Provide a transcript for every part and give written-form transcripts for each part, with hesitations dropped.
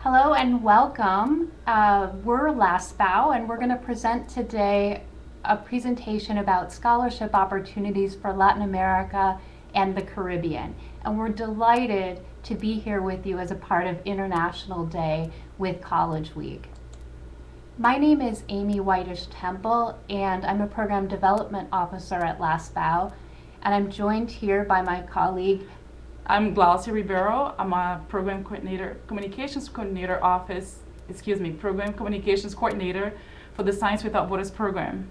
Hello and welcome. We're LASPAO and we're going to present today a presentation about scholarship opportunities for Latin America and the Caribbean. And we're delighted to be here with you as a part of International Day with College Week. My name is Amy Whitish Temple and I'm a Program Development Officer at LASPAO. And I'm joined here by my colleague I'm Glaucia Ribeiro. I'm a program coordinator, program communications coordinator for the Science Without Borders program.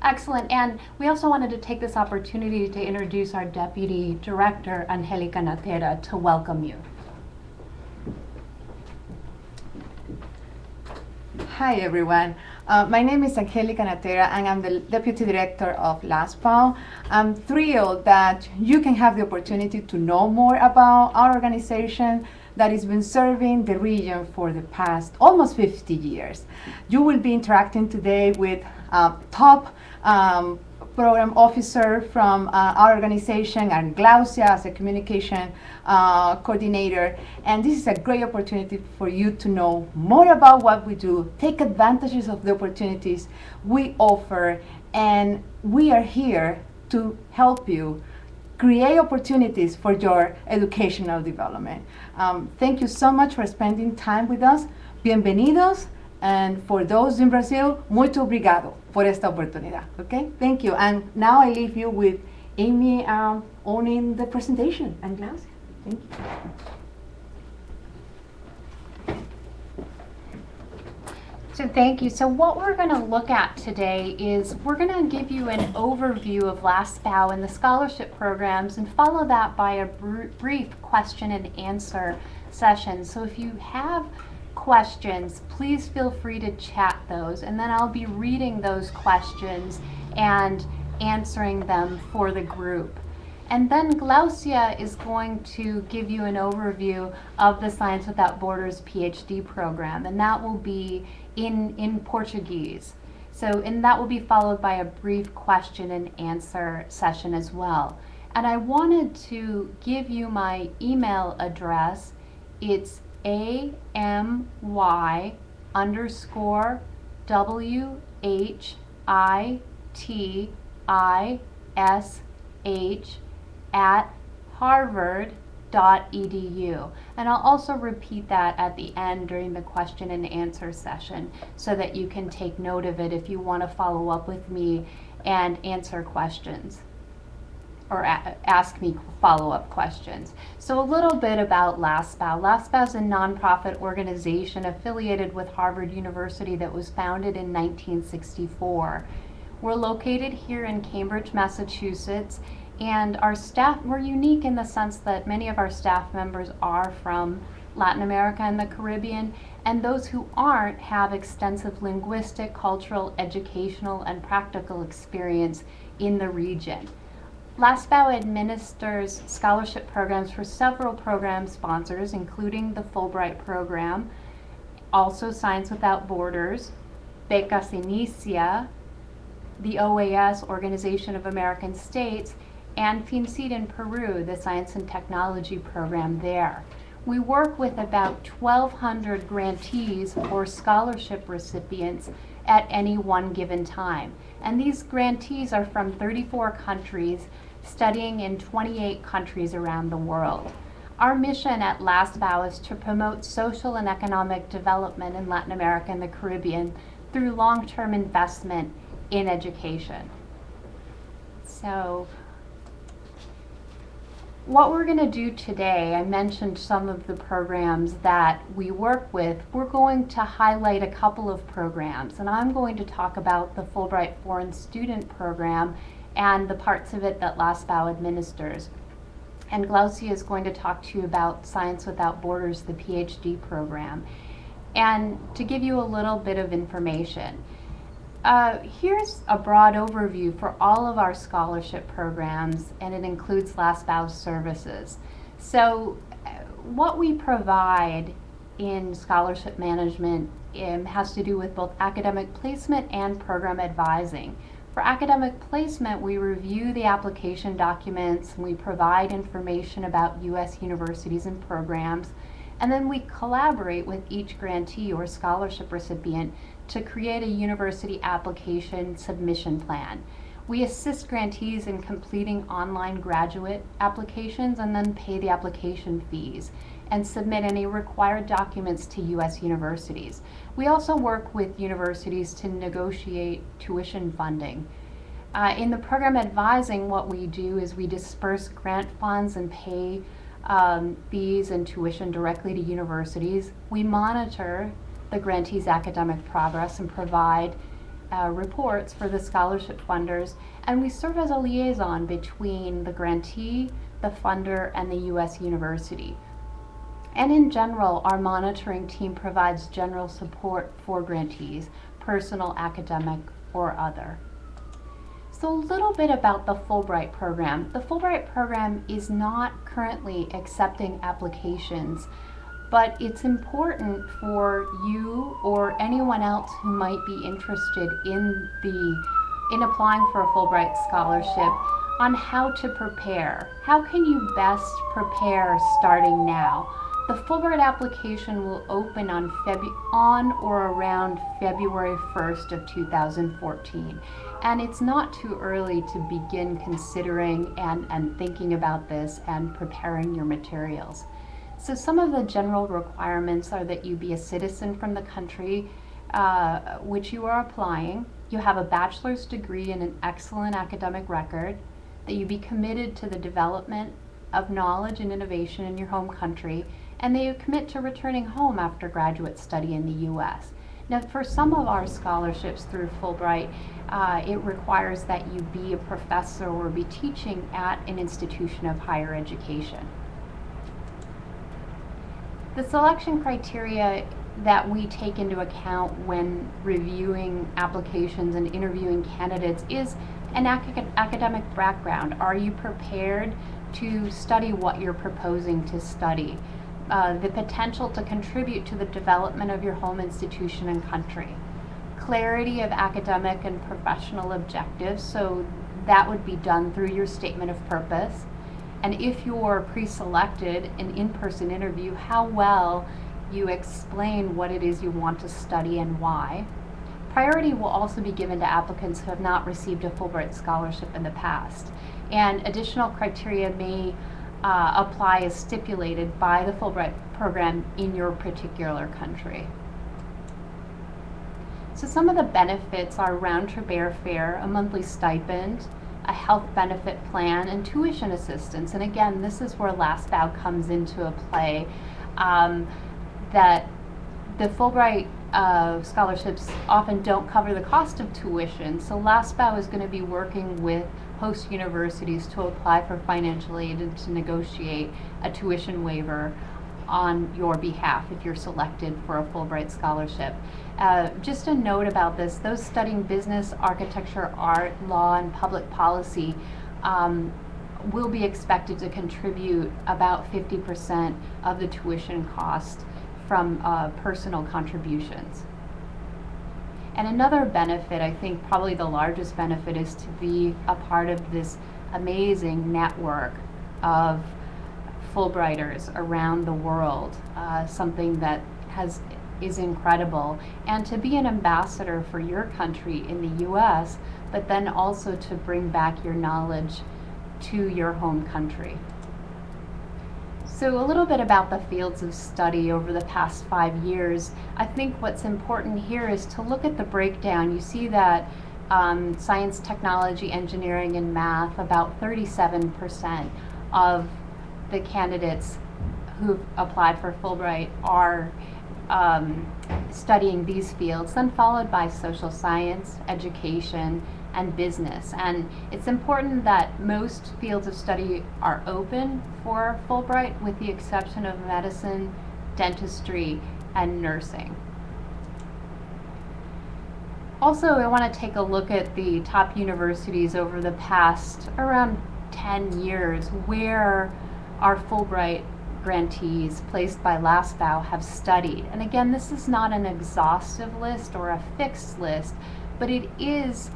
Excellent. And we also wanted to take this opportunity to introduce our Deputy Director, Angelica Natera, to welcome you. Hi everyone, my name is Angelica Natera and I'm the Deputy Director of LASPAO. I'm thrilled that you can have the opportunity to know more about our organization that has been serving the region for the past almost 50 years. You will be interacting today with top program officer from our organization, and Glaucia as a communication coordinator. And this is a great opportunity for you to know more about what we do, take advantages of the opportunities we offer, and we are here to help you create opportunities for your educational development. Thank you so much for spending time with us. Bienvenidos. And for those in Brazil, muito obrigado por esta oportunidad. Okay, thank you. And now I leave you with Amy owning the presentation, and Glaucia. Thank you. So thank you. So what we're going to look at today is we're going to give you an overview of LASPAO and the scholarship programs and follow that by a brief question and answer session. So if you have questions, please feel free to chat those, and then I'll be reading those questions and answering them for the group. And then Glaucia is going to give you an overview of the Science Without Borders PhD program, and that will be in Portuguese. And that will be followed by a brief question and answer session as well. And I wanted to give you my email address. It's AMY_WHITISH@harvard.edu. And I'll also repeat that at the end during the question and answer session so that you can take note of it if you want to follow up with me and answer questions or ask me follow-up questions. So a little bit about LASPAO. LASPAO is a nonprofit organization affiliated with Harvard University that was founded in 1964. We're located here in Cambridge, Massachusetts, and our staff, we're unique in the sense that many of our staff members are from Latin America and the Caribbean, and those who aren't have extensive linguistic, cultural, educational, and practical experience in the region. LASPAO administers scholarship programs for several program sponsors, including the Fulbright program, also Science Without Borders, Becas Inicia, the OAS, Organization of American States, and FINCID in Peru, the Science and Technology program there. We work with about 1,200 grantees or scholarship recipients at any one given time. And these grantees are from 34 countries, studying in 28 countries around the world. Our mission at LASPAO is to promote social and economic development in Latin America and the Caribbean through long-term investment in education. So what we're going to do today, I mentioned some of the programs that we work with. We're going to highlight a couple of programs, and I'm going to talk about the Fulbright Foreign Student Program and the parts of it that LASPAO administers. And Glaucia is going to talk to you about Science Without Borders, the PhD program. And to give you a little bit of information, here's a broad overview for all of our scholarship programs, and it includes LASPAO's services. So what we provide in scholarship management has to do with both academic placement and program advising. For academic placement, we review the application documents, and we provide information about U.S. universities and programs, And then we collaborate with each grantee or scholarship recipient to create a university application submission plan. We assist grantees in completing online graduate applications and then pay the application fees and submit any required documents to U.S. universities. We also work with universities to negotiate tuition funding. In the program advising, what we do is we disperse grant funds and pay fees and tuition directly to universities. We monitor the grantees' academic progress and provide reports for the scholarship funders, and we serve as a liaison between the grantee, the funder, and the U.S. university. And in general, our monitoring team provides general support for grantees, personal, academic, or other. So a little bit about the Fulbright program. The Fulbright program is not currently accepting applications, but it's important for you or anyone else who might be interested in applying for a Fulbright scholarship on how to prepare. How can you best prepare starting now? The Fulbright application will open on or around February 1st of 2014. And it's not too early to begin considering and thinking about this and preparing your materials. So some of the general requirements are that you be a citizen from the country which you are applying, you have a bachelor's degree and an excellent academic record, that you be committed to the development of knowledge and innovation in your home country, and that you commit to returning home after graduate study in the U.S. Now, for some of our scholarships through Fulbright, it requires that you be a professor or be teaching at an institution of higher education. The selection criteria that we take into account when reviewing applications and interviewing candidates is an academic background. Are you prepared to study what you're proposing to study? The potential to contribute to the development of your home institution and country. Clarity of academic and professional objectives, so that would be done through your statement of purpose. And if you're pre-selected, an in-person interview, how well you explain what it is you want to study and why. Priority will also be given to applicants who have not received a Fulbright scholarship in the past. And additional criteria may apply as stipulated by the Fulbright program in your particular country. So some of the benefits are round-trip airfare, a monthly stipend, a health benefit plan, and tuition assistance. And again, this is where LASPOW comes into a play, that the Fulbright scholarships often don't cover the cost of tuition, so LASPOW is going to be working with host universities to apply for financial aid and to negotiate a tuition waiver on your behalf if you're selected for a Fulbright scholarship. Just a note about this, those studying business, architecture, art, law, and public policy will be expected to contribute about 50% of the tuition cost from personal contributions. And another benefit, I think probably the largest benefit, is to be a part of this amazing network of Fulbrighters around the world, something that is incredible, and to be an ambassador for your country in the US, but then also to bring back your knowledge to your home country. So a little bit about the fields of study over the past 5 years. I think what's important here is to look at the breakdown. You see that science, technology, engineering, and math, about 37% of the candidates who've applied for Fulbright are studying these fields, then followed by social science, education, and business. And it's important that most fields of study are open for Fulbright, with the exception of medicine, dentistry, and nursing. Also, I want to take a look at the top universities over the past around 10 years where our Fulbright grantees placed by LASPOW have studied. And again, this is not an exhaustive list or a fixed list, but it is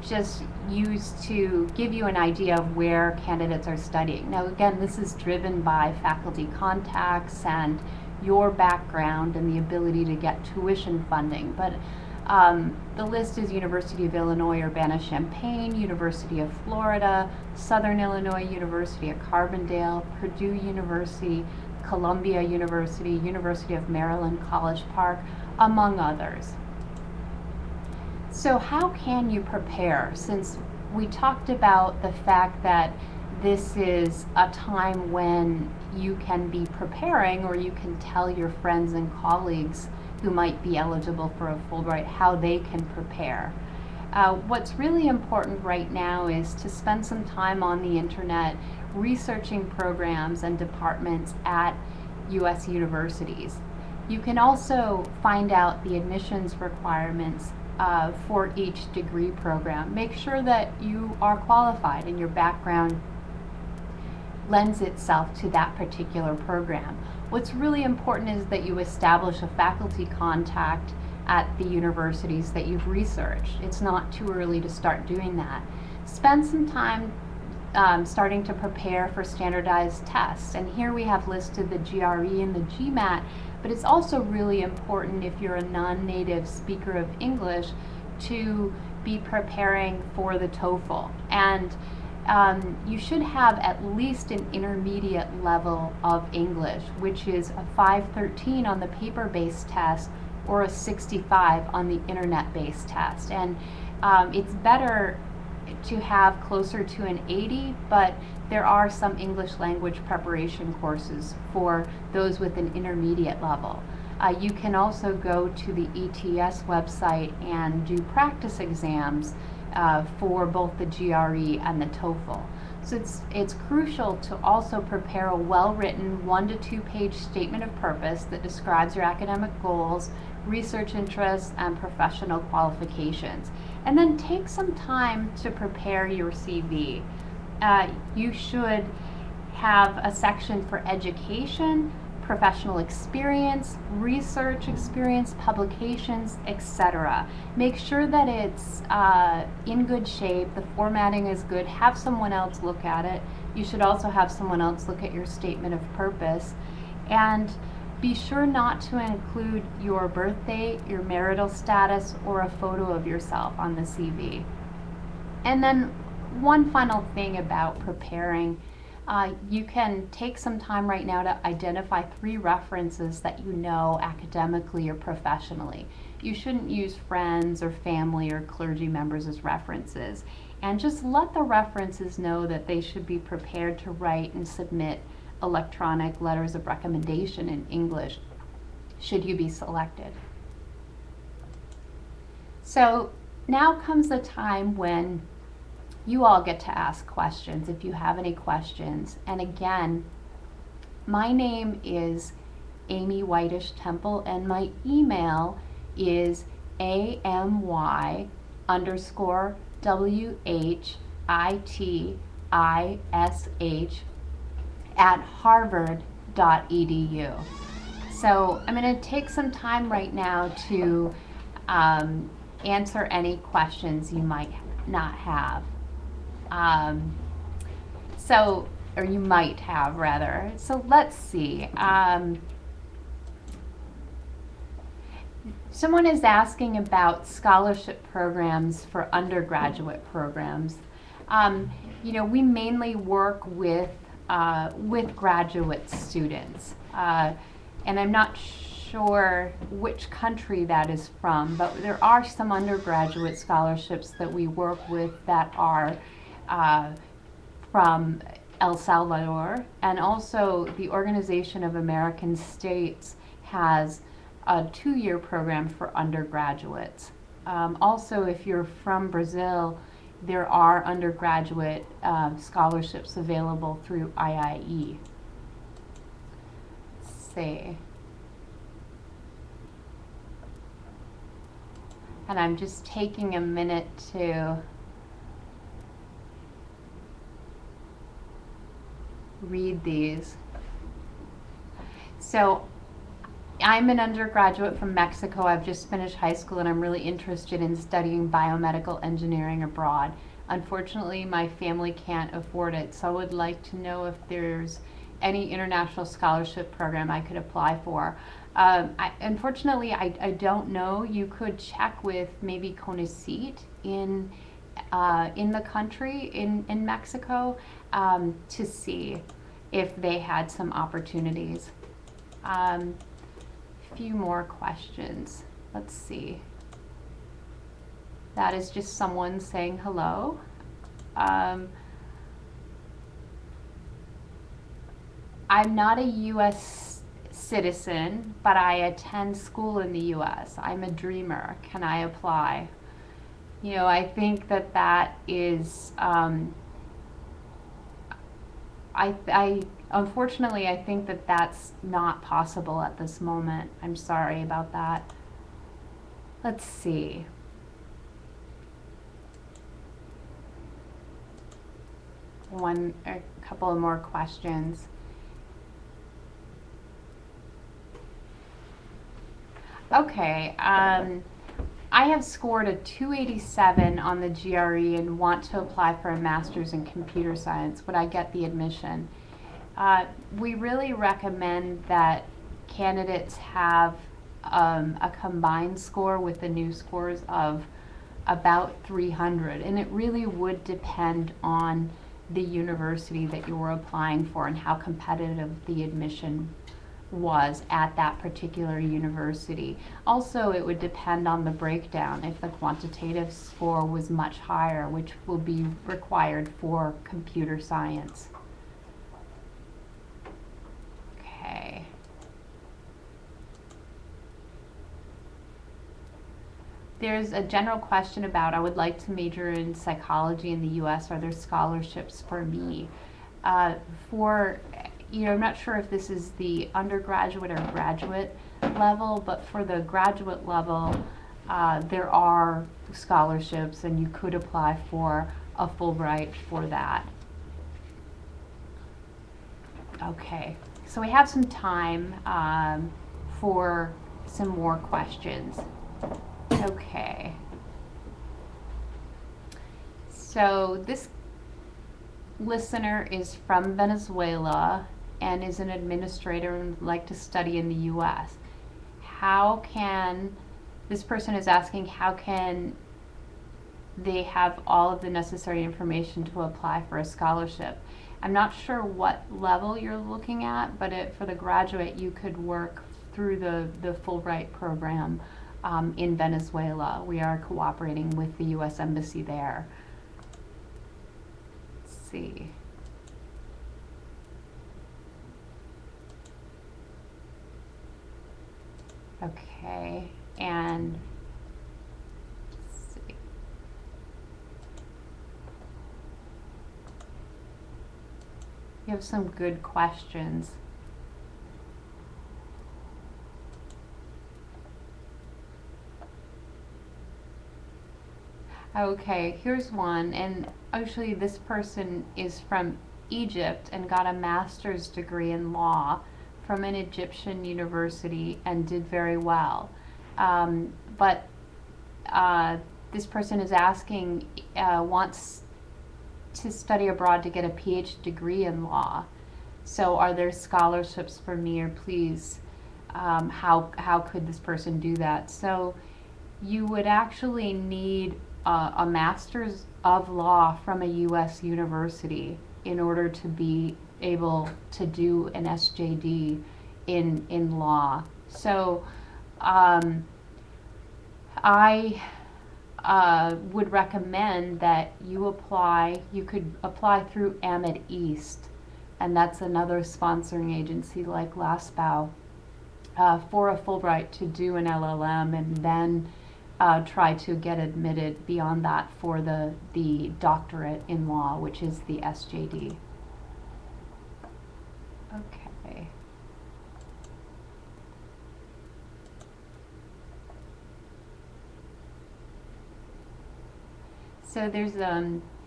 just used to give you an idea of where candidates are studying. Now again, this is driven by faculty contacts and your background and the ability to get tuition funding, but the list is University of Illinois Urbana-Champaign, University of Florida, Southern Illinois University at Carbondale, Purdue University, Columbia University, University of Maryland College Park, among others. So how can you prepare? Since we talked about the fact that this is a time when you can be preparing, or you can tell your friends and colleagues who might be eligible for a Fulbright how they can prepare. What's really important right now is to spend some time on the internet researching programs and departments at U.S. universities. You can also find out the admissions requirements for each degree program. Make sure that you are qualified and your background lends itself to that particular program. What's really important is that you establish a faculty contact at the universities that you've researched. It's not too early to start doing that. Spend some time starting to prepare for standardized tests. And here we have listed the GRE and the GMAT, but it's also really important if you're a non-native speaker of English to be preparing for the TOEFL. And you should have at least an intermediate level of English, which is a 513 on the paper-based test or a 65 on the internet-based test. And it's better to have closer to an 80, but there are some English language preparation courses for those with an intermediate level. You can also go to the ETS website and do practice exams for both the GRE and the TOEFL. So it's crucial to also prepare a well-written 1 to 2 page statement of purpose that describes your academic goals, research interests, and professional qualifications. And then take some time to prepare your CV. You should have a section for education, professional experience, research experience, publications, etc. Make sure that it's in good shape, the formatting is good, have someone else look at it. You should also have someone else look at your statement of purpose. And be sure not to include your birth date, your marital status, or a photo of yourself on the CV. And then one final thing about preparing. You can take some time right now to identify 3 references that you know academically or professionally. You shouldn't use friends or family or clergy members as references. And just let the references know that they should be prepared to write and submit electronic letters of recommendation in English, should you be selected. So now comes the time when you all get to ask questions if you have any questions. And again, my name is Amy Whitish Temple, and my email is amy.whitish@harvard.edu. So I'm going to take some time right now to answer any questions you might not have. Or you might have rather. So let's see. Someone is asking about scholarship programs for undergraduate programs. You know, we mainly work with graduate students, and I'm not sure which country that is from, but there are some undergraduate scholarships that we work with that are from El Salvador, and also the Organization of American States has a 2-year program for undergraduates. Also, if you're from Brazil, there are undergraduate scholarships available through IIE. Let's see. And I'm just taking a minute to read these. So I'm an undergraduate from Mexico. I've just finished high school and I'm really interested in studying biomedical engineering abroad. Unfortunately, my family can't afford it, so I would like to know if there's any international scholarship program I could apply for. Unfortunately, I don't know. You could check with maybe CONACYT in the country, in Mexico, to see if they had some opportunities. Few more questions. Let's see. That is just someone saying hello. I'm not a U.S. citizen, but I attend school in the U.S. I'm a dreamer. Can I apply? You know, I think that is, unfortunately, I think that that's not possible at this moment. I'm sorry about that. Let's see. A couple of more questions. Okay, I have scored a 287 on the GRE and want to apply for a master's in computer science. Would I get the admission? We really recommend that candidates have a combined score with the new scores of about 300, and it really would depend on the university that you were applying for and how competitive the admission was at that particular university. Also, it would depend on the breakdown if the quantitative score was much higher, which will be required for computer science. Okay. There's a general question about, I would like to major in psychology in the US. Are there scholarships for me? I'm not sure if this is the undergraduate or graduate level, but for the graduate level, there are scholarships and you could apply for a Fulbright for that. Okay, so we have some time for some more questions. Okay. So this listener is from Venezuela and is an administrator and would like to study in the US. This person is asking, how can they have all of the necessary information to apply for a scholarship? I'm not sure what level you're looking at, but for the graduate, you could work through the Fulbright program in Venezuela. We are cooperating with the U.S. Embassy there. Let's see. Okay, and let's see. You have some good questions. Okay, here's one, and actually this person is from Egypt and got a master's degree in law from an Egyptian university and did very well. But this person is asking, wants to study abroad to get a PhD degree in law. So are there scholarships for me, or please, how could this person do that? So you would actually need a master's of law from a U.S. university in order to be able to do an SJD in law. So I would recommend that you could apply through AMED East, and that's another sponsoring agency like LASPAO, for a Fulbright to do an LLM and then try to get admitted beyond that for the doctorate in law, which is the SJD. Okay. So there's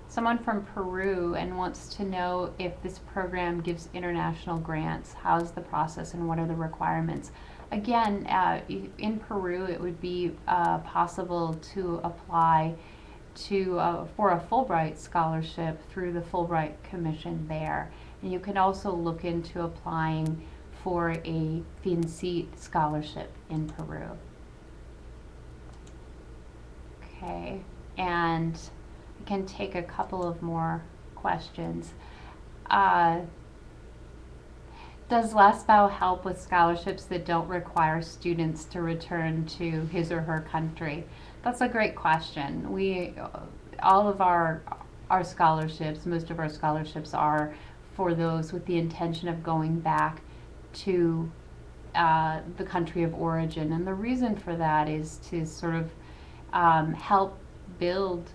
someone from Peru and wants to know if this program gives international grants. How's the process and what are the requirements? again, in Peru, it would be possible to apply for a Fulbright scholarship through the Fulbright Commission there. And you can also look into applying for a FinCET scholarship in Peru. Okay, and I can take a couple of more questions. Does LASPAO help with scholarships that don't require students to return to his or her country? That's a great question. All of our scholarships, most of our scholarships are for those with the intention of going back to the country of origin. And the reason for that is to sort of help build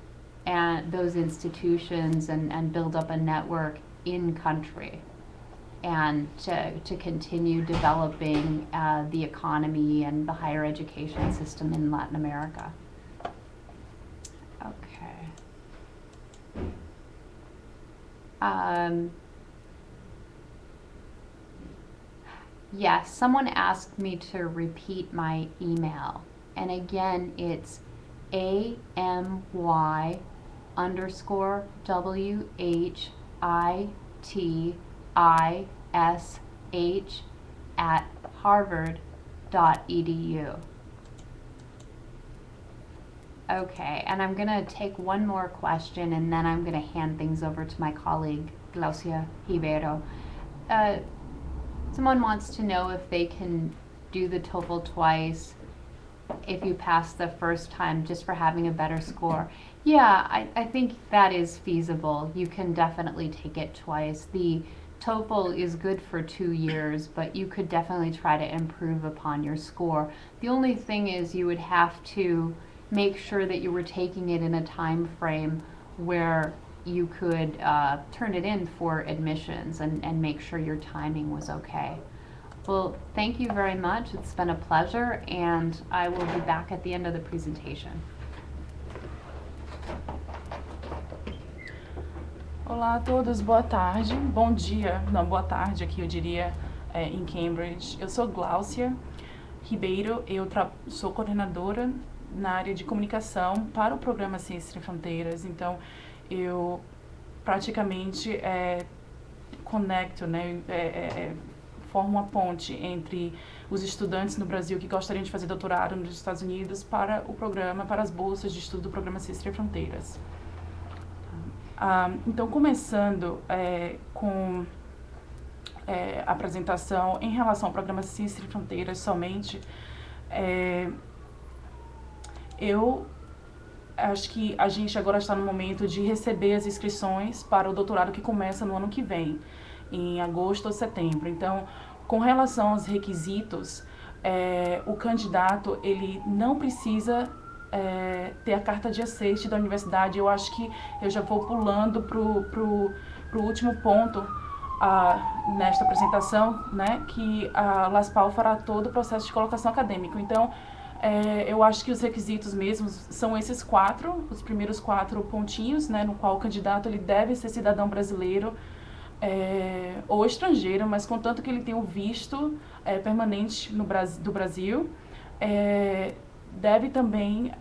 those institutions and build up a network in country, and to continue developing the economy and the higher education system in Latin America. Okay. Yes, someone asked me to repeat my email. And again, it's AMY_WHITISH@harvard.edu. Okay, and I'm going to take one more question, and then I'm going to hand things over to my colleague, Glaucia Ribeiro. Someone wants to know if they can do the TOEFL twice if you pass the first time just for having a better score. Yeah, I think that is feasible. You can definitely take it twice. The TOEFL is good for 2 years, but you could definitely try to improve upon your score. The only thing is you would have to make sure that you were taking it in a time frame where you could turn it in for admissions and make sure your timing was okay. Well, thank you very much. It's been a pleasure, and I will be back at the end of the presentation. Olá a todos, boa tarde, bom dia, não, boa tarde aqui eu diria em Cambridge. Eu sou Glaucia Ribeiro, eu sou coordenadora na área de comunicação para o programa Ciências Sem Fronteiras, então eu praticamente conecto, né, formo uma ponte entre os estudantes no Brasil que gostariam de fazer doutorado nos Estados Unidos para o programa, para as bolsas de estudo do programa Ciências Sem Fronteiras. Então, começando com a apresentação em relação ao programa Ciências Sem Fronteiras somente, eu acho que a gente agora está no momento de receber as inscrições para o doutorado que começa no ano que vem, em agosto ou setembro. Então, com relação aos requisitos, o candidato ele não precisa ter a carta de aceite da universidade. Eu acho que eu já vou pulando pro último ponto nesta apresentação, né, que a LASPAO fará todo o processo de colocação acadêmico. Então, eu acho que os requisitos mesmos são esses 4, os primeiros 4 pontinhos, né, no qual o candidato ele deve ser cidadão brasileiro ou estrangeiro, mas contanto que ele tenha o visto permanente do Brasil, deve também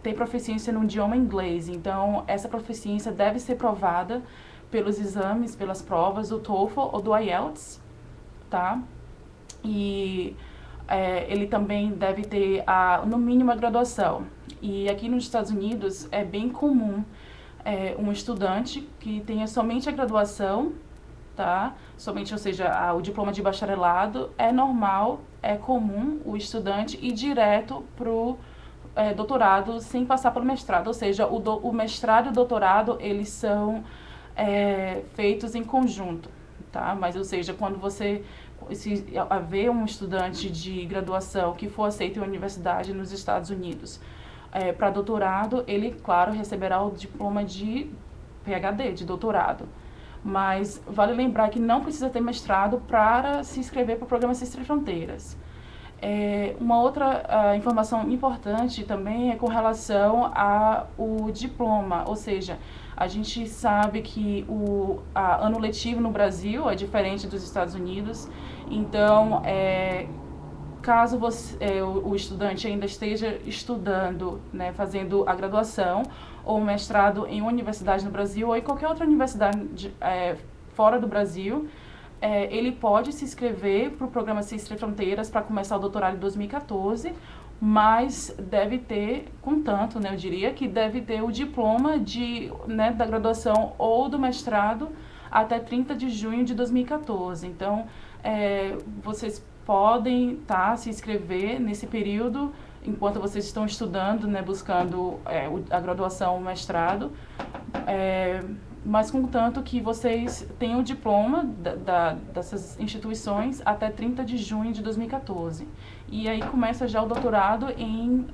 ter proficiência no idioma inglês. Então, essa proficiência deve ser provada pelos exames, pelas provas do TOEFL ou do IELTS, tá? E ele também deve ter, no mínimo, a graduação. E aqui nos Estados Unidos é bem comum um estudante que tenha somente a graduação, tá? Somente, ou seja, o diploma de bacharelado. É normal, é comum o estudante ir direto pro doutorado sem passar pelo mestrado. Ou seja, o mestrado e o doutorado, eles são feitos em conjunto, tá? Mas, ou seja, quando se haver um estudante de graduação que for aceito em uma universidade nos Estados Unidos para doutorado, ele, claro, receberá o diploma de PhD, de doutorado. Mas vale lembrar que não precisa ter mestrado para se inscrever para o programa Ciências Sem Fronteiras. Uma outra informação importante também é com relação ao diploma, ou seja, a gente sabe que o ano letivo no Brasil é diferente dos Estados Unidos, então, caso o estudante ainda esteja estudando, né, fazendo a graduação ou mestrado em uma universidade no Brasil ou em qualquer outra universidade fora do Brasil, ele pode se inscrever para o programa Ciências Sem Fronteiras para começar o doutorado em 2014, mas deve ter, contanto, né, eu diria que deve ter o diploma né, da graduação ou do mestrado até 30 de junho de 2014. Então, vocês podem se inscrever nesse período, enquanto vocês estão estudando, né, buscando a graduação ou mestrado, mas contanto que vocês tenham o diploma dessas instituições até 30 de junho de 2014. E aí começa já o doutorado em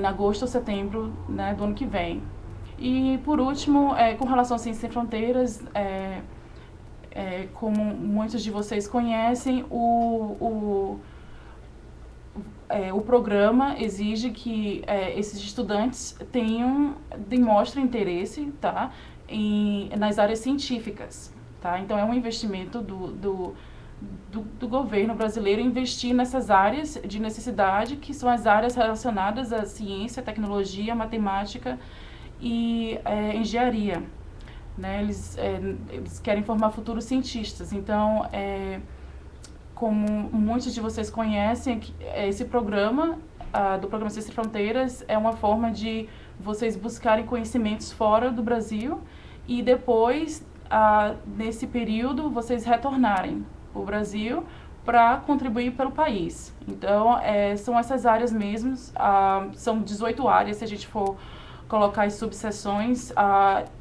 agosto ou setembro, né, do ano que vem. E por último, com relação a Ciências Sem Fronteiras, como muitos de vocês conhecem, o programa exige que esses estudantes demonstrem interesse, tá, nas áreas científicas. Tá? Então, é um investimento do governo brasileiro investir nessas áreas de necessidade, que são as áreas relacionadas à ciência, tecnologia, matemática e engenharia. Né? Eles querem formar futuros cientistas. Então, como muitos de vocês conhecem, esse programa, do Programa Ciências Sem Fronteiras, é uma forma de vocês buscarem conhecimentos fora do Brasil e depois, nesse período, vocês retornarem para o Brasil para contribuir pelo país. Então, são essas áreas mesmo, são 18 áreas, se a gente for colocar as subseções,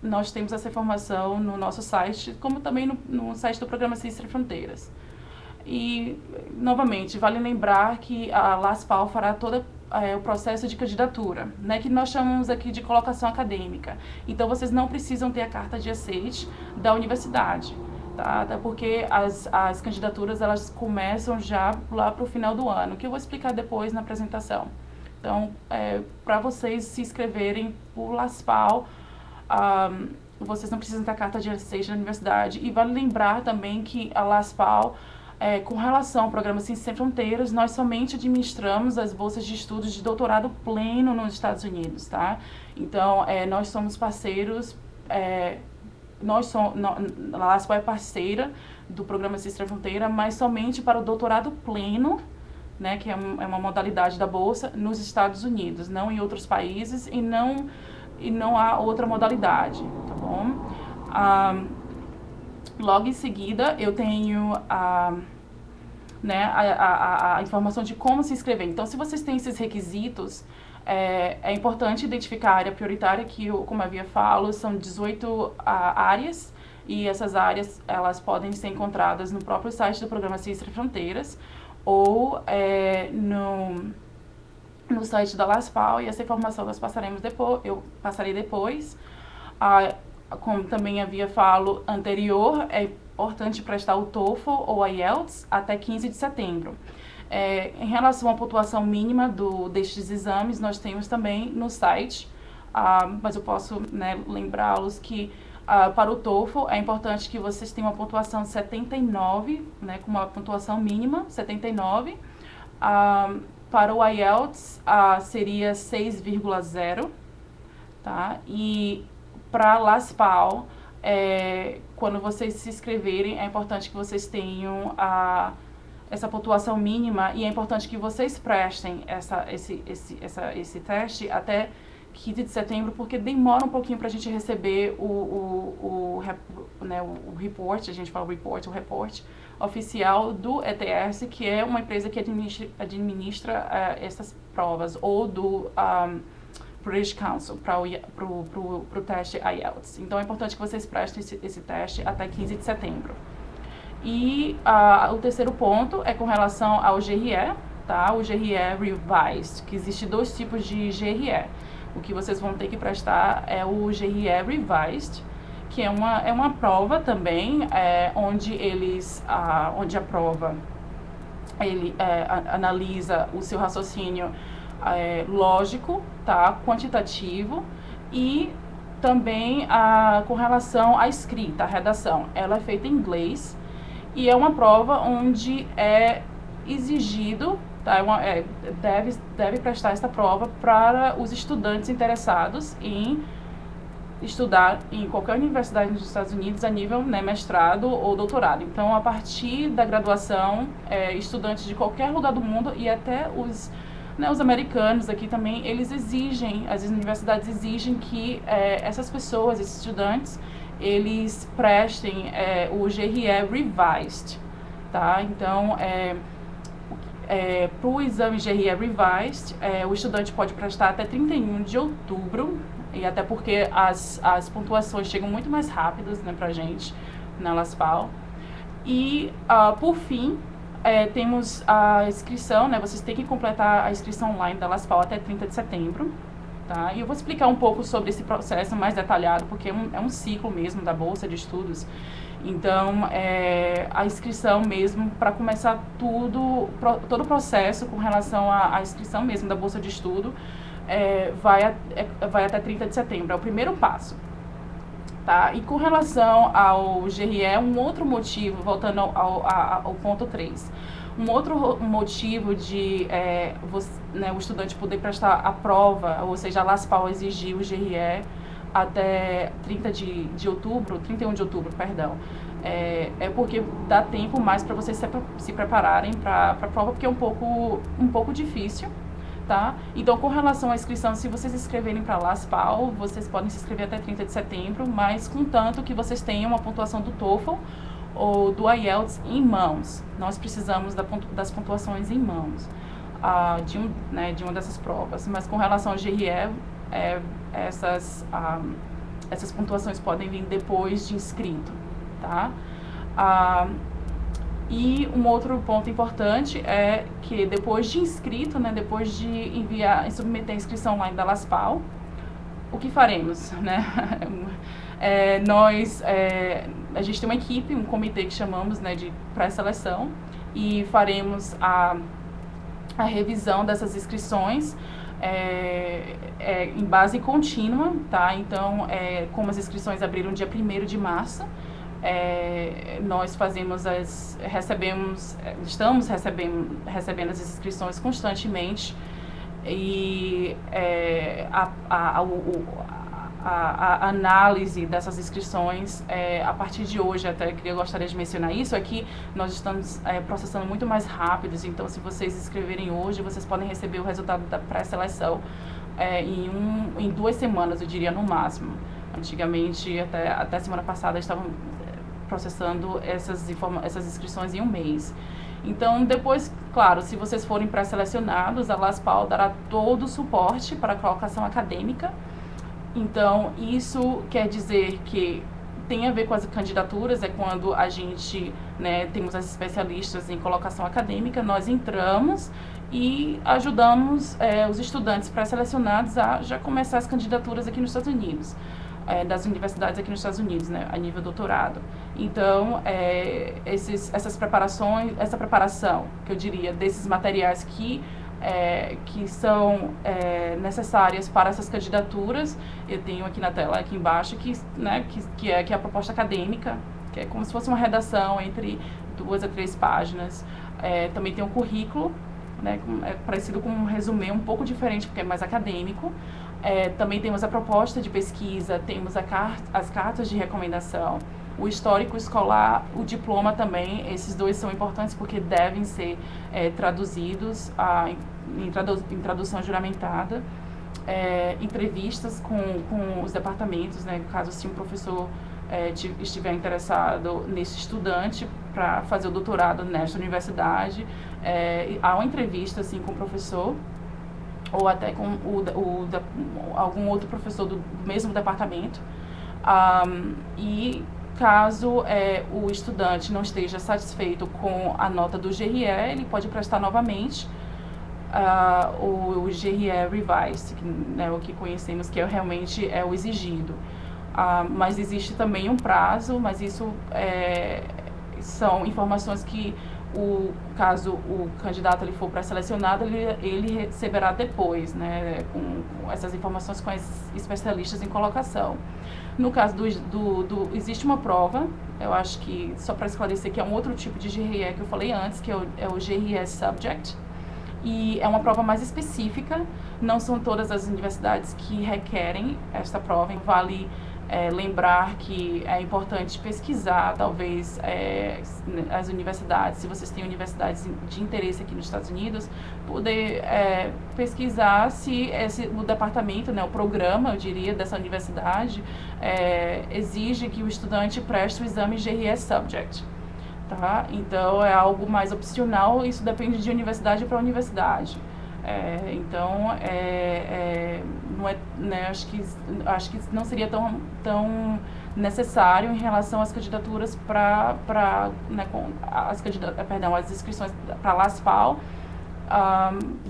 nós temos essa informação no nosso site, como também no site do Programa Ciências Sem Fronteiras. E, novamente, vale lembrar que a LASPAL fará todo o processo de candidatura, né, que nós chamamos aqui de colocação acadêmica. Então, vocês não precisam ter a carta de aceite da universidade, tá? Até porque as candidaturas elas começam já lá para o final do ano, que eu vou explicar depois na apresentação. Então, para vocês se inscreverem por LASPAL, vocês não precisam ter a carta de aceite da universidade. E vale lembrar também que a LASPAL, com relação ao programa Ciências Sem Fronteiras, nós somente administramos as bolsas de estudos de doutorado pleno nos Estados Unidos, tá? Então, nós somos parceiros, a LASPAL é parceira do programa Ciências Sem Fronteiras, mas somente para o doutorado pleno, né, que é uma modalidade da bolsa nos Estados Unidos, não em outros países e não há outra modalidade, tá bom? Logo em seguida eu tenho a informação de como se inscrever. Então, se vocês têm esses requisitos, é importante identificar a área prioritária, que, como eu havia falado, são 18 áreas, e essas áreas elas podem ser encontradas no próprio site do Programa Ciências Sem Fronteiras, ou no site da LASPAL, e essa informação eu passarei depois. Como também havia falado anterior, é importante prestar o TOEFL ou a IELTS até 15 de setembro. Em relação à pontuação mínima destes exames, nós temos também no site, mas eu posso, né, lembrá-los que para o TOEFL é importante que vocês tenham uma pontuação de 79, né, com uma pontuação mínima, 79. Para o IELTS seria 6,0, tá? E para a LASPAL, quando vocês se inscreverem, é importante que vocês tenham essa pontuação mínima, e é importante que vocês prestem esse teste até 15 de setembro, porque demora um pouquinho para a gente receber o report, a gente fala report, o report oficial do ETS, que é uma empresa que administra essas provas, ou do British Council, para o teste IELTS. Então, é importante que vocês prestem esse teste até 15 de setembro. E o terceiro ponto é com relação ao GRE, tá? O GRE Revised, que existe 2 tipos de GRE. O que vocês vão ter que prestar é o GRE Revised, que é uma prova também, onde a prova ele analisa o seu raciocínio lógico, tá? Quantitativo e também com relação à escrita, a redação. Ela é feita em inglês e é uma prova onde é exigido, tá? Deve prestar essa prova para os estudantes interessados em estudar em qualquer universidade nos Estados Unidos a nível, né, mestrado ou doutorado. Então, a partir da graduação, estudantes de qualquer lugar do mundo e até os americanos aqui também, eles exigem, as universidades exigem que essas pessoas, esses estudantes, eles prestem o GRE Revised, tá? Então, para o exame GRE Revised, o estudante pode prestar até 31 de outubro, e até porque as pontuações chegam muito mais rápidas, né, pra gente na LASPAL. E, por fim, temos a inscrição, né, vocês têm que completar a inscrição online da LASPAL até 30 de setembro. Tá? E eu vou explicar um pouco sobre esse processo mais detalhado, porque é um ciclo mesmo da Bolsa de Estudos. Então, a inscrição mesmo, para começar todo o processo com relação à inscrição mesmo da Bolsa de Estudo, vai até 30 de setembro, é o primeiro passo. Tá? E com relação ao GRE, um outro motivo, voltando ao ponto 3, um outro motivo de o estudante poder prestar a prova, ou seja, a LASPAL exigir o GRE até 31 de outubro, é porque dá tempo mais para vocês se prepararem para a prova, porque é um pouco difícil. Tá? Então, com relação à inscrição, se vocês inscreverem para a LASPAL, vocês podem se inscrever até 30 de setembro, mas contanto que vocês tenham uma pontuação do TOEFL ou do IELTS em mãos. Nós precisamos das pontuações em mãos de uma dessas provas. Mas com relação ao GRE, essas pontuações podem vir depois de inscrito. Tá? E um outro ponto importante é que depois de inscrito, né, depois de enviar e submeter a inscrição online da LASPAL, o que faremos, né? A gente tem uma equipe, um comitê que chamamos, né, de pré-seleção, e faremos a revisão dessas inscrições em base contínua, tá? Então, como as inscrições abriram dia 1º de março, nós estamos recebendo as inscrições constantemente e a análise dessas inscrições a partir de hoje, até que eu gostaria de mencionar isso, é que nós estamos processando muito mais rápidos. Então, se vocês inscreverem hoje, vocês podem receber o resultado da pré-seleção em 2 semanas, eu diria, no máximo. Antigamente, até semana passada, estavam processando essas inscrições em 1 mês. Então, depois, claro, se vocês forem pré-selecionados, a LASPAL dará todo o suporte para a colocação acadêmica. Então, isso quer dizer que tem a ver com as candidaturas, quando a gente, né, temos as especialistas em colocação acadêmica, nós entramos e ajudamos os estudantes pré-selecionados a já começar as candidaturas aqui nos Estados Unidos. Das universidades aqui nos Estados Unidos, né, a nível doutorado. Então, essa preparação, que eu diria, desses materiais que são necessárias para essas candidaturas, eu tenho aqui na tela, aqui embaixo, que é a proposta acadêmica, que é como se fosse uma redação entre 2 a 3 páginas. Também tem um currículo, né, parecido com um resumê, um pouco diferente, porque é mais acadêmico. Também temos a proposta de pesquisa, temos as cartas de recomendação, o histórico escolar, o diploma também. Esses 2 são importantes porque devem ser traduzidos em tradução juramentada. Entrevistas com os departamentos, né, caso se um professor estiver interessado nesse estudante para fazer o doutorado nesta universidade. Há uma entrevista assim, com o professor, ou até com algum outro professor do mesmo departamento. E caso o estudante não esteja satisfeito com a nota do GRE, ele pode prestar novamente o GRE Revised, né, o que conhecemos que realmente é o exigido. Mas existe também um prazo, mas isso são informações que Caso o candidato ele for pré-selecionado, ele receberá depois, né, com essas informações com esses especialistas em colocação. No caso existe uma prova, eu acho que, só para esclarecer, que é um outro tipo de GRE que eu falei antes, que é o GRE Subject, e é uma prova mais específica, não são todas as universidades que requerem esta prova, vale lembrar que é importante pesquisar, talvez, as universidades, se vocês têm universidades de interesse aqui nos Estados Unidos, poder pesquisar se o departamento, né, o programa, eu diria, dessa universidade, exige que o estudante preste o exame GRE Subject. Tá? Então, é algo mais opcional, isso depende de universidade para universidade. Então, não né, acho que não seria tão necessário em relação às candidaturas né, as inscrições para a LASPAL,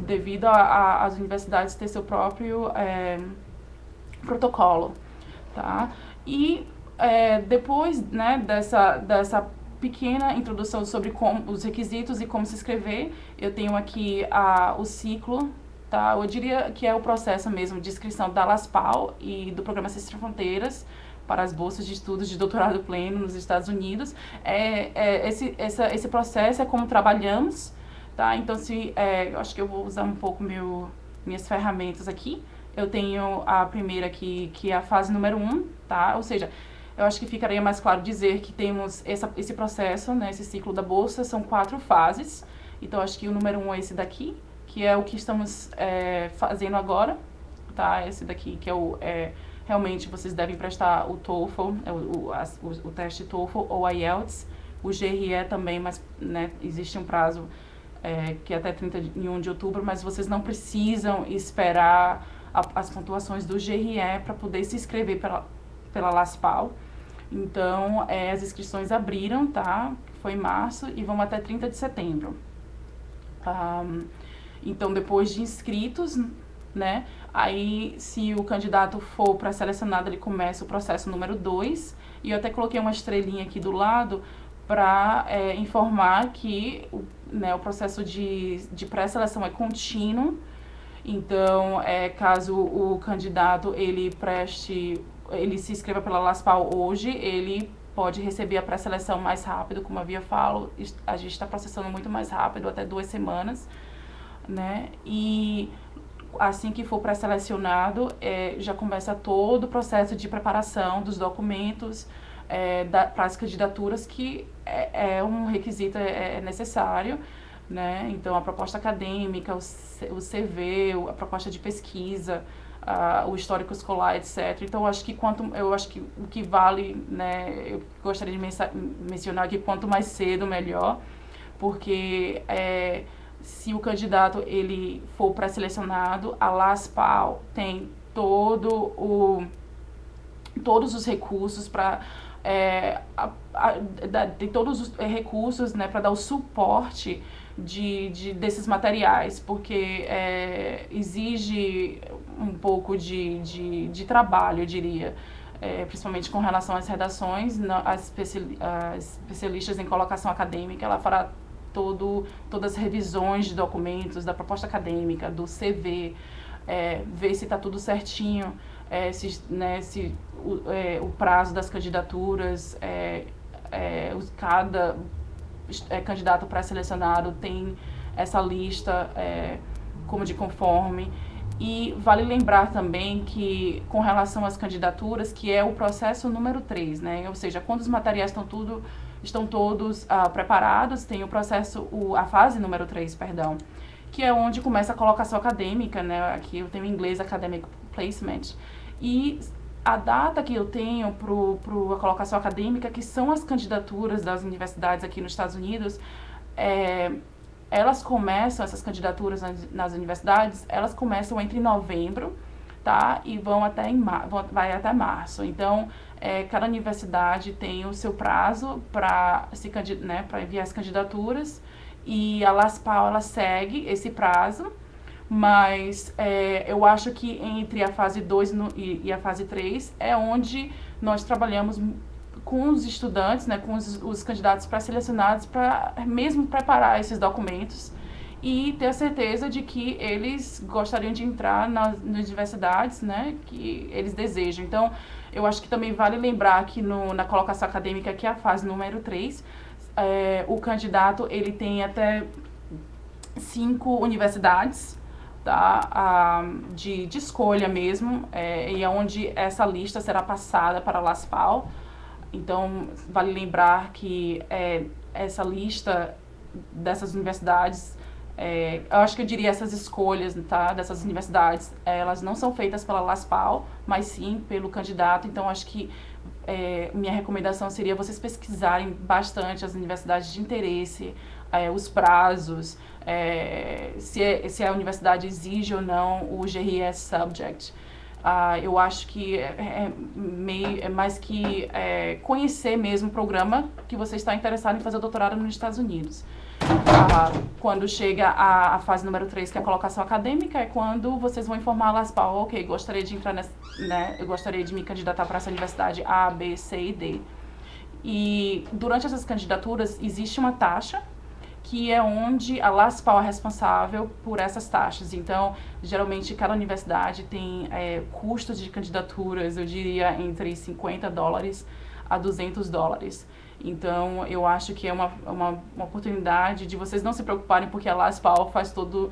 devido às universidades ter seu próprio protocolo. Tá? E depois, né, dessa pequena introdução sobre os requisitos e como se inscrever, eu tenho aqui o ciclo, tá? Eu diria que é o processo mesmo de inscrição da LASPAL e do Programa Ciências Sem Fronteiras para as bolsas de estudos de doutorado pleno nos Estados Unidos. Esse processo é como trabalhamos, tá? Então, eu acho que eu vou usar um pouco minhas ferramentas aqui. Eu tenho a primeira aqui, que é a fase número 1, tá? Ou seja, eu acho que ficaria mais claro dizer que temos esse processo, né, esse ciclo da bolsa, são 4 fases. Então, acho que o número 1 é esse daqui, que é o que estamos fazendo agora, tá? Esse daqui, que realmente vocês devem prestar o TOEFL, o teste TOEFL ou IELTS, o GRE também, mas, né, existe um prazo que é até 31 de outubro, mas vocês não precisam esperar as pontuações do GRE para poder se inscrever pela LASPAL. Então, as inscrições abriram, tá? Foi em março e vão até 30 de setembro. Então, depois de inscritos, né? Aí, se o candidato for pré-selecionado, ele começa o processo número 2. E eu até coloquei uma estrelinha aqui do lado para informar que o processo de pré-seleção é contínuo. Então, caso o candidato ele se inscreva pela LASPAL hoje, ele pode receber a pré-seleção mais rápido, como havia falado, a gente está processando muito mais rápido, até 2 semanas, né? E assim que for pré-selecionado, já começa todo o processo de preparação dos documentos para as candidaturas, que é um requisito necessário, né? Então, a proposta acadêmica, o CV, a proposta de pesquisa, o histórico escolar, etc. Então, eu acho que o que vale, né, eu gostaria de mencionar aqui, quanto mais cedo, melhor, porque se o candidato ele for pré-selecionado, a LASPAL tem todos os recursos para tem todos os recursos, né, para dar o suporte desses materiais, porque exige um pouco de trabalho, eu diria, principalmente com relação às redações. As especialistas em colocação acadêmica, ela fará todas as revisões de documentos, da proposta acadêmica, do CV, ver se está tudo certinho, se o prazo das candidaturas, cada candidato pré-selecionado tem essa lista como de conforme. E vale lembrar também que, com relação às candidaturas, que é o processo número 3, né? Ou seja, quando os materiais estão todos preparados, tem o processo, a fase número 3, perdão, que é onde começa a colocação acadêmica, né? Aqui eu tenho em inglês Academic Placement. E a data que eu tenho para a colocação acadêmica, que são as candidaturas das universidades aqui nos Estados Unidos, elas começam, essas candidaturas nas universidades, elas começam entre novembro, tá? E vai até março. Então, cada universidade tem o seu prazo para enviar as candidaturas, e a LASPAL, ela segue esse prazo, mas eu acho que entre a fase 2 e a fase 3 é onde nós trabalhamos com os estudantes, né, com os candidatos pré-selecionados, para mesmo preparar esses documentos e ter a certeza de que eles gostariam de entrar nas universidades, né, que eles desejam. Então, eu acho que também vale lembrar que na colocação acadêmica, que é a fase número 3, o candidato ele tem até 5 universidades, tá, de escolha mesmo, e é onde essa lista será passada para a LASPAL. Então, vale lembrar que essa lista dessas universidades, eu acho que eu diria essas escolhas, tá, dessas universidades, elas não são feitas pela LASPAL, mas sim pelo candidato. Então, acho que minha recomendação seria vocês pesquisarem bastante as universidades de interesse, os prazos, se a universidade exige ou não o GRS Subject. Eu acho que é mais que conhecer mesmo o programa que você está interessado em fazer doutorado nos Estados Unidos. Quando chega a fase número 3, que é a colocação acadêmica, é quando vocês vão informar a LASPAL, ok, gostaria de entrar eu gostaria de me candidatar para essa universidade A, B, C e D. E durante essas candidaturas existe uma taxa, que é onde a LASPAL é responsável por essas taxas. Então, geralmente, cada universidade tem custos de candidaturas, eu diria, entre $50 a $200. Então, eu acho que é uma oportunidade de vocês não se preocuparem, porque a LASPAL faz todo,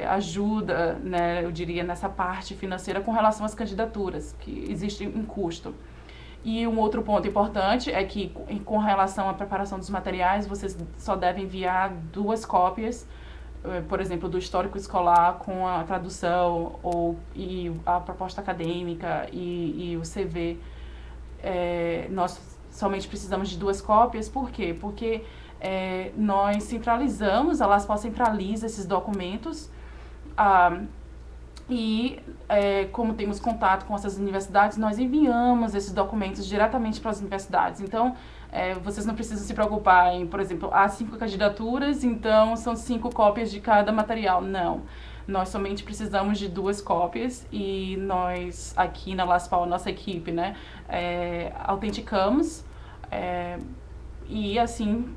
ajuda, né, eu diria, nessa parte financeira com relação às candidaturas, que existe um custo. E um outro ponto importante é que, com relação à preparação dos materiais, vocês só devem enviar 2 cópias, por exemplo, do histórico escolar com a tradução e a proposta acadêmica e o CV. Nós somente precisamos de 2 cópias. Por quê? Porque nós centralizamos, a LASPAL centraliza esses documentos, e como temos contato com essas universidades, nós enviamos esses documentos diretamente para as universidades. Então, vocês não precisam se preocupar em, por exemplo, há 5 candidaturas, então são 5 cópias de cada material. Não. Nós somente precisamos de 2 cópias e nós, aqui na LASPAL, nossa equipe, né, autenticamos e, assim,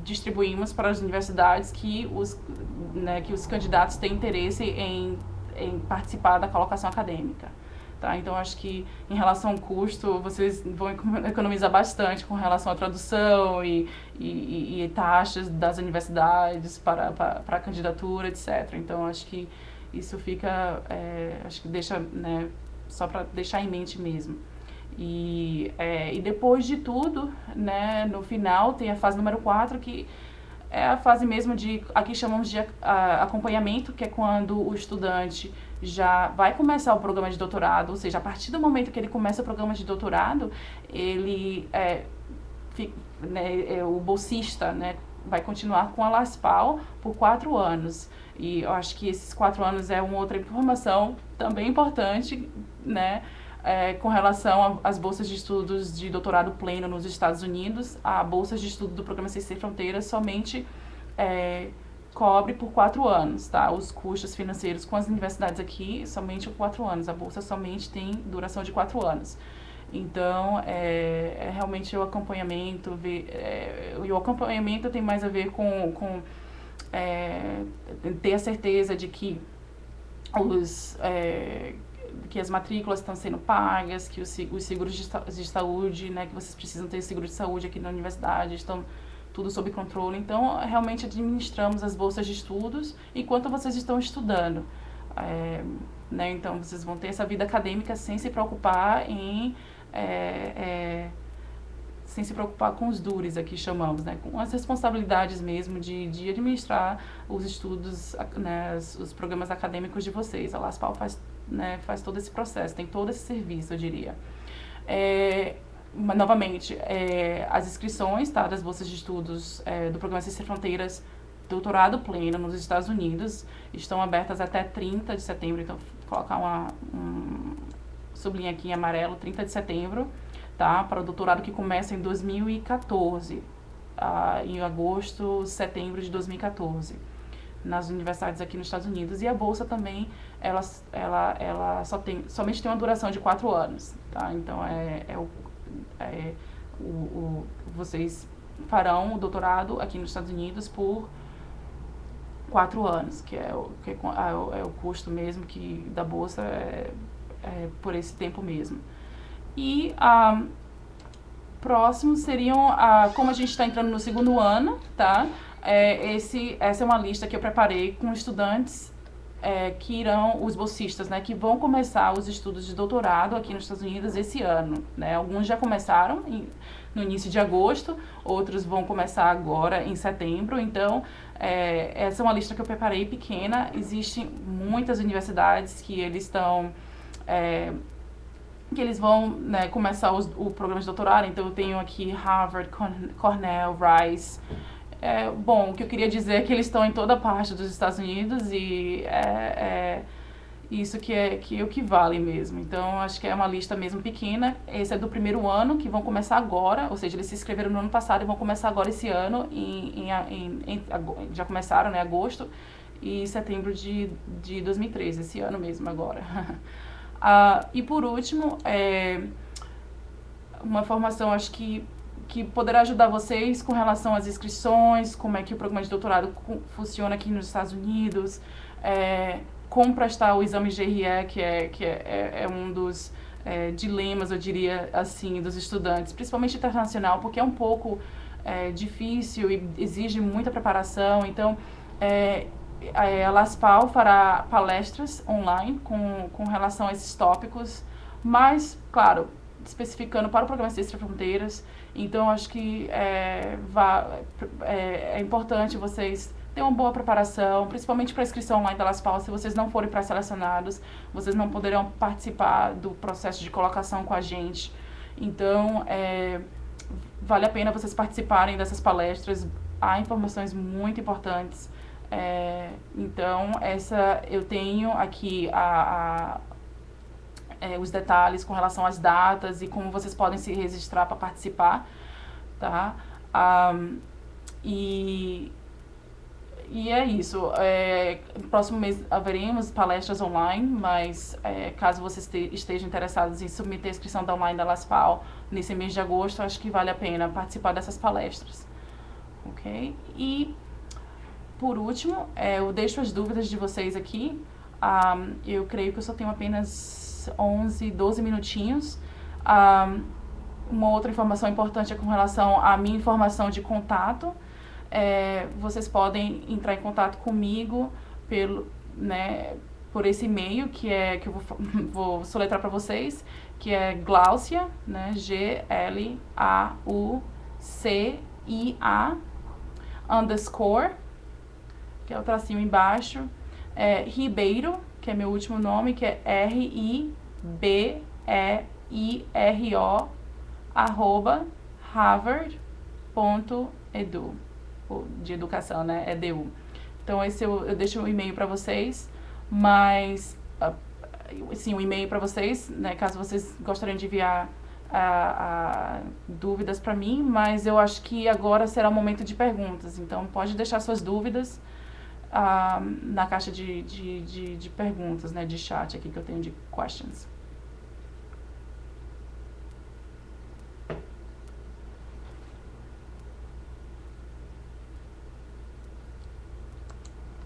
distribuímos para as universidades que os candidatos têm interesse em participar da colocação acadêmica. Tá? Então, acho que em relação ao custo, vocês vão economizar bastante com relação à tradução e taxas das universidades para a candidatura, etc. Então, acho que isso fica, acho que deixa, né, só para deixar em mente mesmo. E depois de tudo, né, no final, tem a fase número 4, que é a fase mesmo aqui chamamos de acompanhamento, que é quando o estudante já vai começar o programa de doutorado, ou seja, a partir do momento que ele começa o programa de doutorado, ele, o bolsista, né, vai continuar com a LASPAL por 4 anos. E eu acho que esses 4 anos é uma outra informação também importante, né, com relação às bolsas de estudos de doutorado pleno nos Estados Unidos. A bolsa de estudo do programa Sem Fronteiras somente cobre por 4 anos, tá? Os custos financeiros com as universidades aqui somente por 4 anos. A bolsa somente tem duração de 4 anos. Então, realmente o acompanhamento, e o acompanhamento tem mais a ver com ter a certeza de que que as matrículas estão sendo pagas, que os seguros de saúde, né, que vocês precisam ter seguro de saúde aqui na universidade, estão tudo sob controle. Então, realmente administramos as bolsas de estudos enquanto vocês estão estudando. Né, então, vocês vão ter essa vida acadêmica sem se preocupar sem se preocupar com os dures, aqui chamamos, né, com as responsabilidades mesmo de administrar os estudos, né, os programas acadêmicos de vocês. A LASPAL faz todo esse processo, tem todo esse serviço, eu diria. Novamente, as inscrições, tá, das bolsas de estudos do programa Sem Fronteiras doutorado pleno nos Estados Unidos estão abertas até 30 de setembro, então vou colocar sublinha aqui em amarelo, 30 de setembro, tá, para o doutorado que começa em 2014, em agosto, setembro de 2014, nas universidades aqui nos Estados Unidos. E a bolsa também, ela somente tem uma duração de 4 anos, tá, então vocês farão o doutorado aqui nos Estados Unidos por 4 anos, que é o custo mesmo da bolsa, por esse tempo mesmo. E próximo seriam, como a gente está entrando no segundo ano, tá? Essa é uma lista que eu preparei com estudantes que irão, os bolsistas, né, que vão começar os estudos de doutorado aqui nos Estados Unidos esse ano, né? Alguns já começaram no início de agosto, outros vão começar agora em setembro. Então, essa é uma lista que eu preparei pequena. Existem muitas universidades que eles estão... que eles vão, né, começar o programa de doutorado. Então, eu tenho aqui Harvard, Cornell, Rice. Bom, o que eu queria dizer é que eles estão em toda parte dos Estados Unidos e isso que o que vale mesmo. Então, acho que é uma lista mesmo pequena. Esse é do primeiro ano, que vão começar agora, ou seja, eles se inscreveram no ano passado e vão começar agora esse ano, já começaram, né, agosto e setembro de 2013, esse ano mesmo agora. E por último, uma informação, acho que poderá ajudar vocês com relação às inscrições, como é que o programa de doutorado funciona aqui nos Estados Unidos, como prestar o exame GRE, que é um dos dilemas, eu diria assim, dos estudantes, principalmente internacional, porque é um pouco difícil e exige muita preparação. Então, a LASPAL fará palestras online com relação a esses tópicos, mas, claro, especificando para o programa Ciências Sem Fronteiras. Então, acho que é importante vocês terem uma boa preparação, principalmente para a inscrição online da LASPAL. Se vocês não forem pré-selecionados, vocês não poderão participar do processo de colocação com a gente. Então, vale a pena vocês participarem dessas palestras. Há informações muito importantes. Então, eu tenho aqui os detalhes com relação às datas e como vocês podem se registrar para participar, tá? E é isso. No próximo mês haveremos palestras online, mas caso vocês estejam interessados em submeter a inscrição da online da LASPAL nesse mês de agosto, acho que vale a pena participar dessas palestras, ok? E, por último, eu deixo as dúvidas de vocês aqui. Eu creio que eu só tenho apenas 11, 12 minutinhos. Uma outra informação importante é com relação à minha informação de contato. Vocês podem entrar em contato comigo por esse e-mail que eu vou soletrar para vocês, que é Glaucia, né, GLAUCIA _ que é o tracinho embaixo, Ribeiro, que é meu último nome, que é RIBEIRO @harvard.edu, de educação, né, EDU. Então, esse eu deixo o e-mail para vocês, mas, sim, o e-mail para vocês, né, caso vocês gostariam de enviar dúvidas para mim, mas eu acho que agora será o momento de perguntas, então pode deixar suas dúvidas na caixa de perguntas, né, de chat aqui que eu tenho de questions.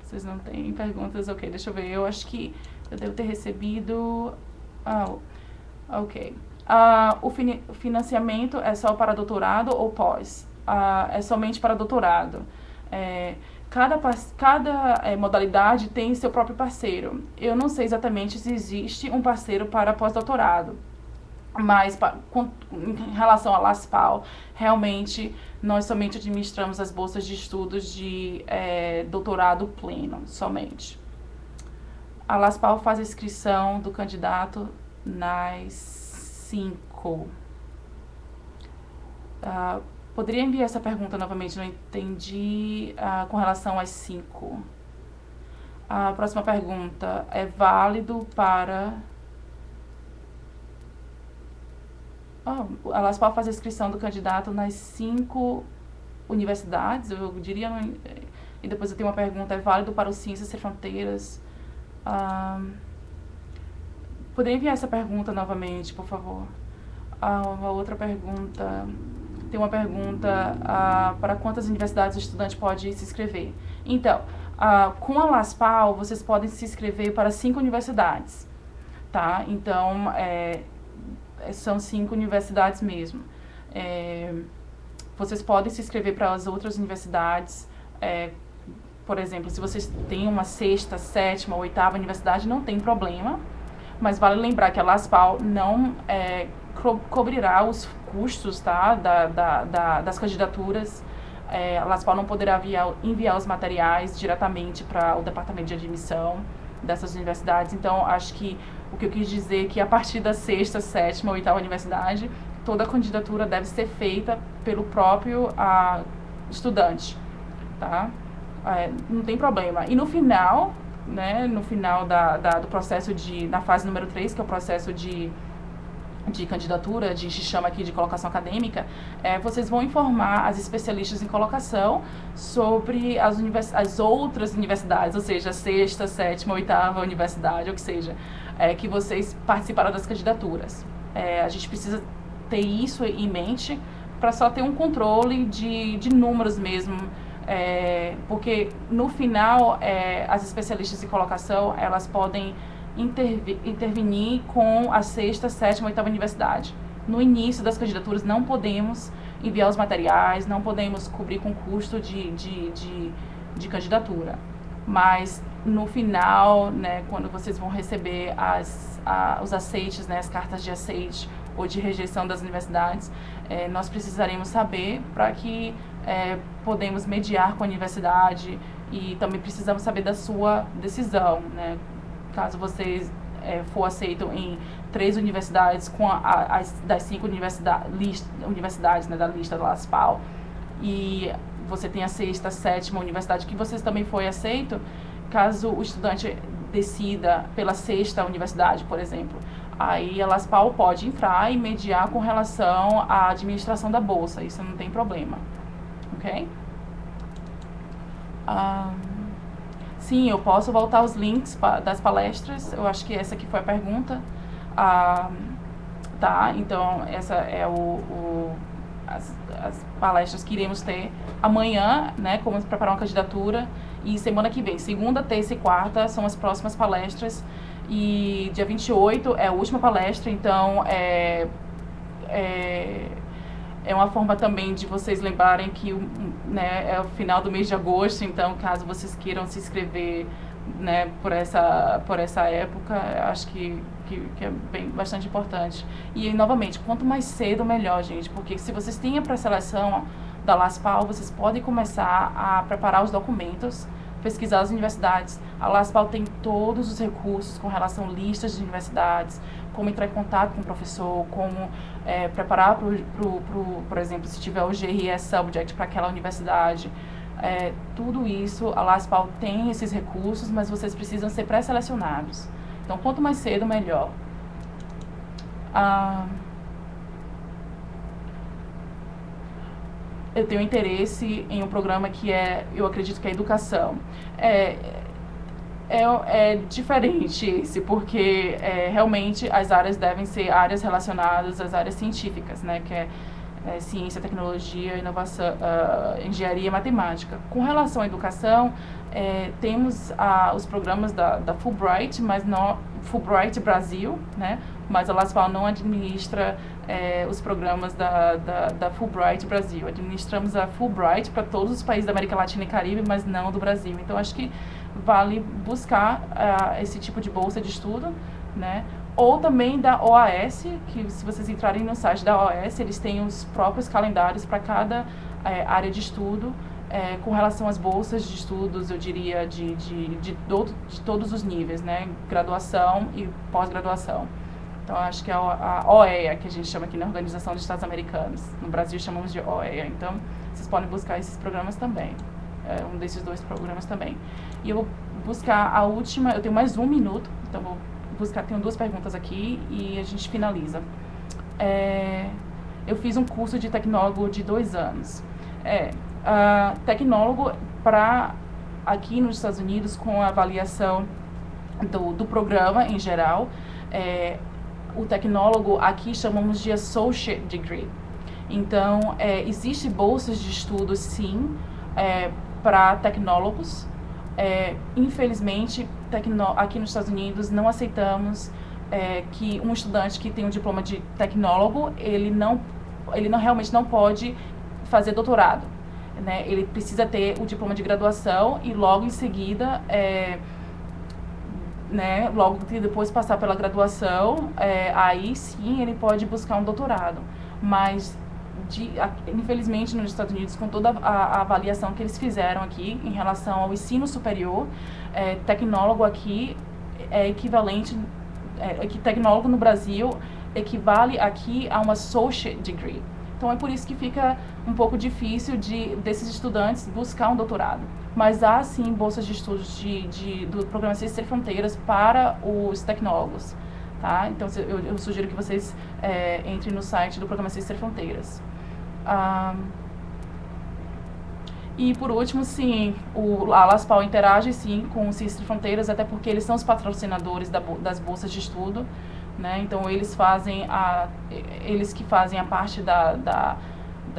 Vocês não têm perguntas? Ok, deixa eu ver. Eu acho que eu devo ter recebido... ok. O financiamento é só para doutorado ou pós? É somente para doutorado. Cada modalidade tem seu próprio parceiro. Eu não sei exatamente se existe um parceiro para pós-doutorado, mas em relação à LASPAL, realmente nós somente administramos as bolsas de estudos de doutorado pleno, somente. A LASPAL faz a inscrição do candidato nas 5. Poderia enviar essa pergunta novamente? Não entendi com relação às 5. A próxima pergunta: é válido para... a LASPAL faz a inscrição do candidato nas 5 universidades, eu diria... E depois eu tenho uma pergunta: é válido para o Ciências Sem Fronteiras? Poderia enviar essa pergunta novamente, por favor? Uma outra pergunta, tem uma pergunta, para quantas universidades o estudante pode se inscrever? Então, com a LASPAL, vocês podem se inscrever para 5 universidades, tá? Então, são 5 universidades mesmo. Vocês podem se inscrever para as outras universidades, por exemplo, se vocês têm uma 6ª, 7ª, 8ª universidade, não tem problema, mas vale lembrar que a LASPAL não cobrirá os custos, tá, das candidaturas. A LASPAL não poderá enviar os materiais diretamente para o departamento de admissão dessas universidades. Então, acho que o que eu quis dizer é que a partir da 6ª, 7ª, 8ª universidade, toda a candidatura deve ser feita pelo próprio estudante, tá? Não tem problema. E no final, né, no final do processo na fase número 3, que é o processo de candidatura, a gente chama aqui de colocação acadêmica, vocês vão informar as especialistas em colocação sobre as outras universidades, ou seja, a 6ª, 7ª, 8ª universidade, ou que seja, que vocês participaram das candidaturas. A gente precisa ter isso em mente para só ter um controle de números mesmo, porque no final as especialistas em colocação, elas podem intervenir com a 6ª, 7ª, 8ª universidade. No início das candidaturas não podemos enviar os materiais, não podemos cobrir com custo de candidatura. Mas no final, né, quando vocês vão receber os aceites, né, as cartas de aceite ou de rejeição das universidades, nós precisaremos saber para que podemos mediar com a universidade, e também precisamos saber da sua decisão, né? Caso vocês for aceito em 3 universidades das 5 universidades, né, da lista da LASPAL, e você tem a 6ª, 7ª universidade que vocês também foi aceito, caso o estudante decida pela 6ª universidade, por exemplo, aí a LASPAL pode entrar e mediar com relação à administração da bolsa, isso não tem problema, ok? Sim, eu posso voltar os links das palestras, eu acho que essa aqui foi a pergunta. Tá, então essa é as palestras que iremos ter amanhã, né, como preparar uma candidatura, e semana que vem, segunda, terça e quarta, são as próximas palestras, e dia 28 é a última palestra, então é uma forma também de vocês lembrarem que, né, é o final do mês de agosto, então caso vocês queiram se inscrever, né, por essa época, eu acho que é bastante importante. E novamente, quanto mais cedo melhor, gente, porque se vocês têm a pré-seleção da LASPAL, vocês podem começar a preparar os documentos, pesquisar as universidades. A LASPAL tem todos os recursos com relação a listas de universidades, como entrar em contato com o professor, como preparar por exemplo, se tiver o GRS Subject para aquela universidade. Tudo isso, a LASPAL tem esses recursos, mas vocês precisam ser pré-selecionados. Então, quanto mais cedo, melhor. Eu tenho interesse em um programa que eu acredito que é educação. É diferente esse, porque realmente as áreas devem ser áreas relacionadas às áreas científicas, né, que é ciência, tecnologia, inovação, engenharia e matemática. Com relação à educação, temos os programas da Fulbright, mas não Fulbright Brasil, né, mas a LASPAL não administra os programas da Fulbright Brasil. Administramos a Fulbright para todos os países da América Latina e Caribe, mas não do Brasil. Então, acho que vale buscar esse tipo de bolsa de estudo, né? Ou também da OAS, que se vocês entrarem no site da OAS, eles têm os próprios calendários para cada área de estudo, com relação às bolsas de estudos, eu diria, de todos os níveis, né? Graduação e pós-graduação. Então, acho que é a OEA, que a gente chama aqui na Organização dos Estados Americanos. No Brasil, chamamos de OEA. Então, vocês podem buscar esses programas também. Um desses 2 programas também. E eu vou buscar a última, eu tenho mais 1 minuto, então vou buscar, tenho 2 perguntas aqui e a gente finaliza. Eu fiz um curso de tecnólogo de 2 anos. Tecnólogo aqui nos Estados Unidos, com a avaliação do programa em geral, o tecnólogo aqui chamamos de Associate Degree. Então, existe bolsas de estudo, sim, para tecnólogos. Infelizmente, aqui nos Estados Unidos não aceitamos que um estudante que tem um diploma de tecnólogo, ele realmente não pode fazer doutorado, né? Ele precisa ter o diploma de graduação e logo em seguida, né, logo que depois passar pela graduação, aí sim ele pode buscar um doutorado. Mas infelizmente nos Estados Unidos, com toda a avaliação que eles fizeram aqui em relação ao ensino superior, tecnólogo aqui é equivalente, que tecnólogo no Brasil equivale aqui a uma associate degree. Então é por isso que fica um pouco difícil desses estudantes buscar um doutorado. Mas há sim bolsas de estudos do programa Ciências Sem Fronteiras para os tecnólogos. Tá? Então eu sugiro que vocês entrem no site do programa Ciências Sem Fronteiras. E por último, sim, a LASPAL interage sim com o Ciências Sem Fronteiras, até porque eles são os patrocinadores das bolsas de estudo, né? Então eles que fazem a parte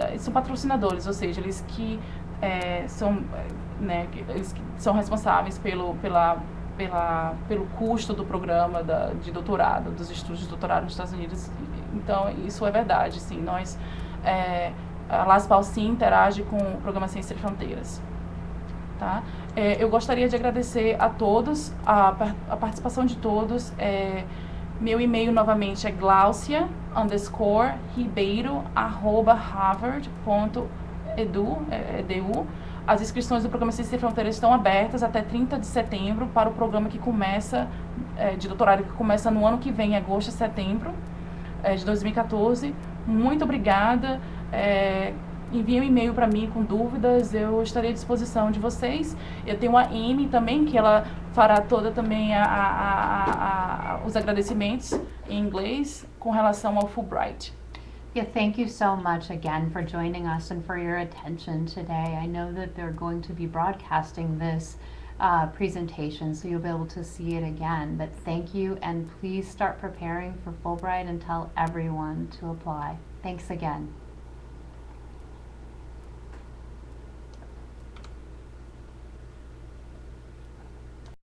eles são patrocinadores, ou seja, eles que são, né, eles que são responsáveis pelo custo do programa de doutorado, dos estudos de doutorado nos Estados Unidos. Então isso é verdade, sim. A LASPAL sim interage com o programa Ciências Sem Fronteiras. Tá? Eu gostaria de agradecer a todos, a participação de todos. Meu e-mail novamente é glaucia_ribeiro@harvard.edu. As inscrições do programa Ciências Sem Fronteiras estão abertas até 30 de setembro para o programa que começa, de doutorado, que começa no ano que vem, agosto a setembro de 2014. Muito obrigada. Enviem um e-mail para mim com dúvidas, eu estarei à disposição de vocês. Eu tenho a Amy também, que ela fará toda também os agradecimentos em inglês com relação ao Fulbright. Yeah, thank you so much again for joining us and for your attention today. I know that they're going to be broadcasting this presentation, so you'll be able to see it again. But thank you, and please start preparing for Fulbright and tell everyone to apply. Thanks again.